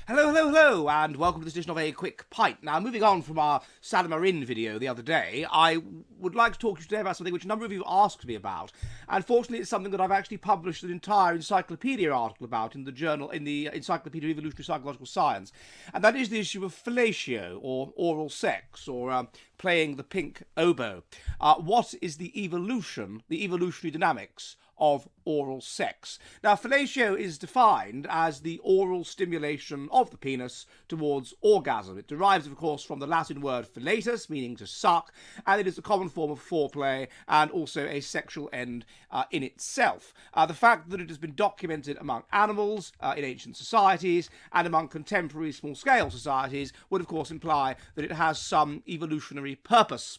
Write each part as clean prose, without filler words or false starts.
Hello, hello, hello, and welcome to this edition of A Quick Pint. Now, moving on from our Sadamarin video the other day, I would like to talk to you today about something which a number of you asked me about. And fortunately, it's something that I've actually published an entire encyclopedia article about in the Encyclopedia of Evolutionary Psychological Science. And that is the issue of fellatio, or oral sex, or playing the pink oboe. What is the evolutionary dynamics of oral sex? Now, fellatio is defined as the oral stimulation of the penis towards orgasm. It derives, of course, from the Latin word fellatus, meaning to suck, and it is a common form of foreplay and also a sexual end in itself. The fact that it has been documented among animals in ancient societies and among contemporary small-scale societies would, of course, imply that it has some evolutionary purpose.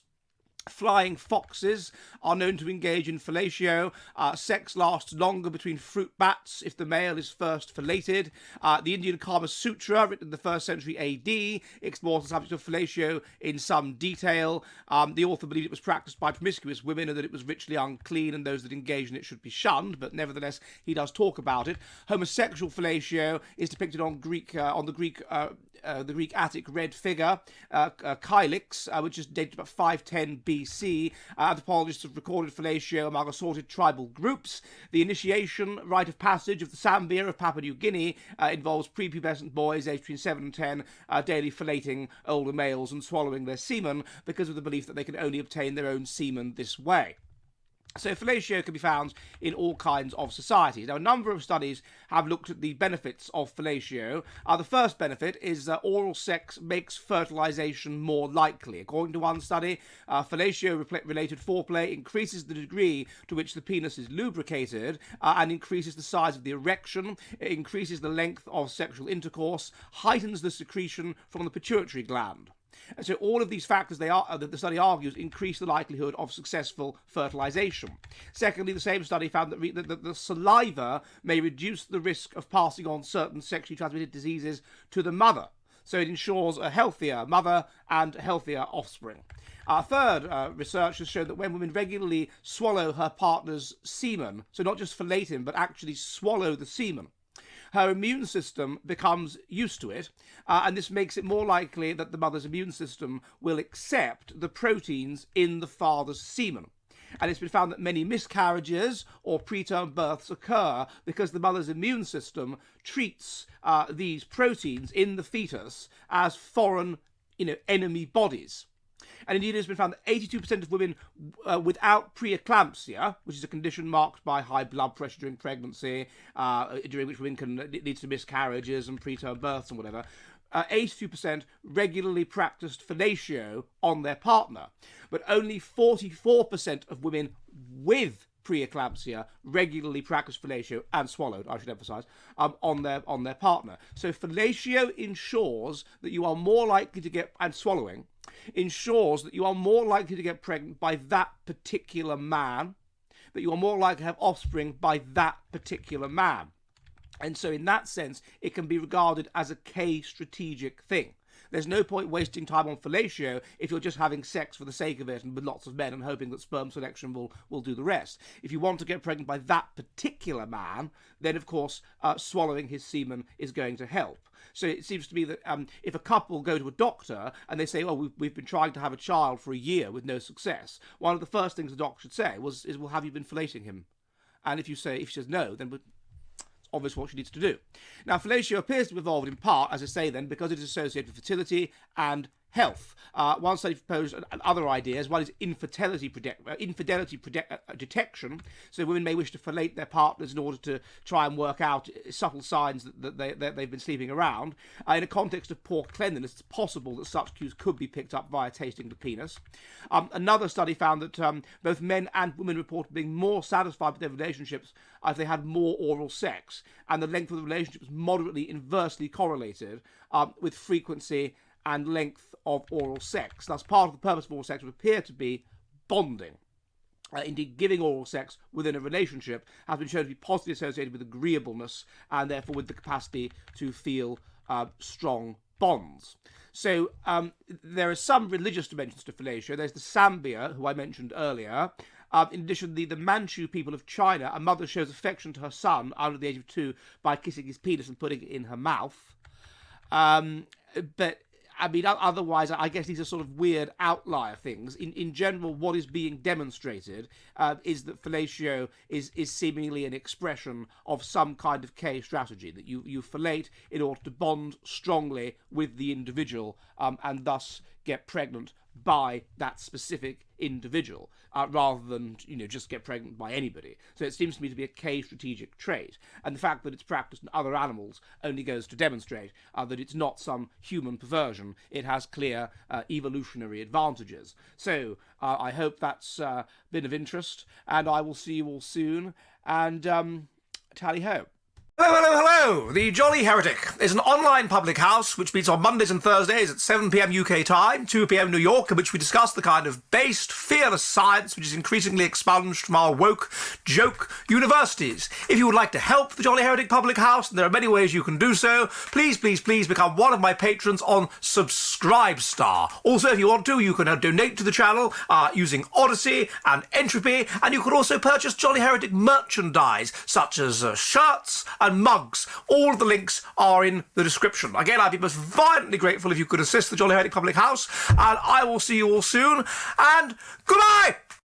Flying foxes are known to engage in fellatio. Sex lasts longer between fruit bats if the male is first fellated. The Indian Kama Sutra, written in the 1st century AD, explores the subject of fellatio in some detail. The author believed it was practiced by promiscuous women and that it was ritually unclean and those that engaged in it should be shunned, but nevertheless he does talk about it. Homosexual fellatio is depicted on the Greek Attic red figure, Kylix, which is dated about 510 BC. Anthropologists have recorded fellatio among assorted tribal groups. The initiation rite of passage of the Sambir of Papua New Guinea involves prepubescent boys aged between 7 and 10 daily fellating older males and swallowing their semen because of the belief that they can only obtain their own semen this way. So fellatio can be found in all kinds of societies. Now, a number of studies have looked at the benefits of fellatio. The first benefit is that oral sex makes fertilization more likely. According to one study, fellatio-related foreplay increases the degree to which the penis is lubricated and increases the size of the erection. It increases the length of sexual intercourse, heightens the secretion from the pituitary gland. And so all of these factors the study argues increase the likelihood of successful fertilization. Secondly, the same study found that the saliva may reduce the risk of passing on certain sexually transmitted diseases to the mother. So it ensures a healthier mother and healthier offspring. Third, research has shown that when women regularly swallow her partner's semen, so not just fellate him, but actually swallow the semen, her immune system becomes used to it, and this makes it more likely that the mother's immune system will accept the proteins in the father's semen. And it's been found that many miscarriages or preterm births occur because the mother's immune system treats these proteins in the fetus as foreign, enemy bodies. And indeed, it has been found that 82% of women without preeclampsia, which is a condition marked by high blood pressure during pregnancy, during which women can lead to miscarriages and preterm births and whatever, 82% regularly practiced fellatio on their partner. But only 44% of women with preeclampsia regularly practice fellatio and swallowed, I should emphasize, on their partner. So fellatio ensures that you are more likely to get, and swallowing ensures that you are more likely to get pregnant by that particular man, that you are more likely to have offspring by that particular man. And so in that sense, it can be regarded as a key strategic thing. There's no point wasting time on fellatio if you're just having sex for the sake of it and with lots of men and hoping that sperm selection will do the rest. If you want to get pregnant by that particular man, then of course swallowing his semen is going to help. So it seems to me that if a couple go to a doctor and they say, "Oh, we've been trying to have a child for a year with no success," one of the first things the doctor should say is, "Well, have you been fellating him?" And if she says no, then obvious what she needs to do. Now, fellatio appears to have evolved in part, as I say then, because it is associated with fertility and health. One study proposed other ideas. One is infidelity detection. So women may wish to fellate their partners in order to try and work out subtle signs that they've been sleeping around. In a context of poor cleanliness, it's possible that such cues could be picked up via tasting the penis. Another study found that both men and women reported being more satisfied with their relationships if they had more oral sex, and the length of the relationship was moderately inversely correlated with frequency and length of oral sex. Thus, part of the purpose of oral sex would appear to be bonding. Indeed, giving oral sex within a relationship has been shown to be positively associated with agreeableness and therefore with the capacity to feel strong bonds. So there are some religious dimensions to fellatio. There's the Sambir, who I mentioned earlier. In addition, the Manchu people of China, a mother shows affection to her son under the age of 2 by kissing his penis and putting it in her mouth. But I mean, otherwise, I guess these are sort of weird outlier things. In general, what is being demonstrated is that fellatio is seemingly an expression of some kind of K strategy, that you fellate in order to bond strongly with the individual and thus get pregnant by that specific individual, rather than just get pregnant by anybody. So it seems to me to be a K strategic trait, and the fact that it's practiced in other animals only goes to demonstrate that it's not some human perversion. It has clear evolutionary advantages. So I hope that's been of interest, and I will see you all soon, and tally ho. Hello, hello, hello! The Jolly Heretic is an online public house which meets on Mondays and Thursdays at 7 p.m. UK time, 2 p.m. New York, in which we discuss the kind of based, fearless science which is increasingly expunged from our woke, joke universities. If you would like to help the Jolly Heretic public house, and there are many ways you can do so, please, please, please become one of my patrons on Subscribestar. Also, if you want to, you can donate to the channel using Odyssey and Entropy, and you can also purchase Jolly Heretic merchandise, such as shirts and mugs. All of the links are in the description. Again, I'd be most violently grateful if you could assist the Jolly Heretic Public House, and I will see you all soon, and goodbye!